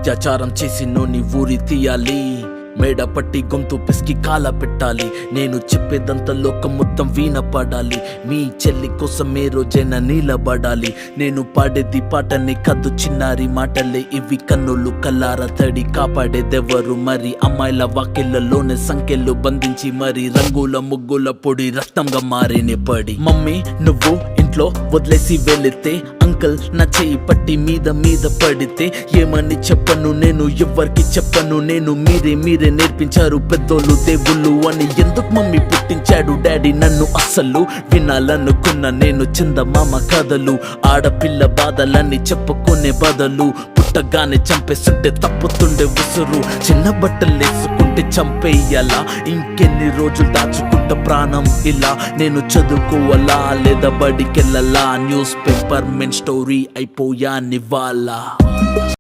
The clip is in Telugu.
అత్యాచారం చేసి నోని ఊరి తీయాలి, మేడ పట్టి గొంతు పిసికి కాల పెట్టాలి. నేను చెప్పేదంతా లోకం మొత్తం వీణపడాలి. మీ చెల్లి కోసం ఏ రోజైనా నిలబడాలి. నేను పాడేది పాటని కద్దు చిన్నారి మాటలే ఇవి, కన్నులు కల్లార తడి కాపాడేదెవరు మరి? అమ్మాయిల వాకిళ్లలోనే సంఖ్యలు బంధించి మరి రంగుల ముగ్గుల పొడి రక్తంగా మారినే పడి. మమ్మీ నువ్వు ఇంట్లో వదిలేసి వెళితే, అంకల్ నా చెయ్యి పట్టి మీద మీద పడితే ఏమని చెప్పను నేను, ఎవ్వరికి చెప్పను నేను. మీరే నేర్పించారు పెద్దోళ్ళు దేవుళ్ళు అని. ఎందుకు మమ్మీ పుట్టించాడు డాడీ నన్ను? అస్సలు వినాలనుకున్న నేను చందమామ కథలు, ఆడపిల్ల బాధలన్నీ చెప్పుకునే బదులు పుట్టగానే చంపేస్తుంటే తప్పుతుండే ఉసురు. చిన్న బట్టలు వేసుకుంటే చంపేయాలా? ఇంకెన్ని రోజులు దాచుకుంట ప్రాణం ఇలా? నేను చదువుకోవాలా లేదా బడికెళ్ళాలా? న్యూస్ పేపర్ మెన్ స్టోరీ అయిపోయా నివాళ.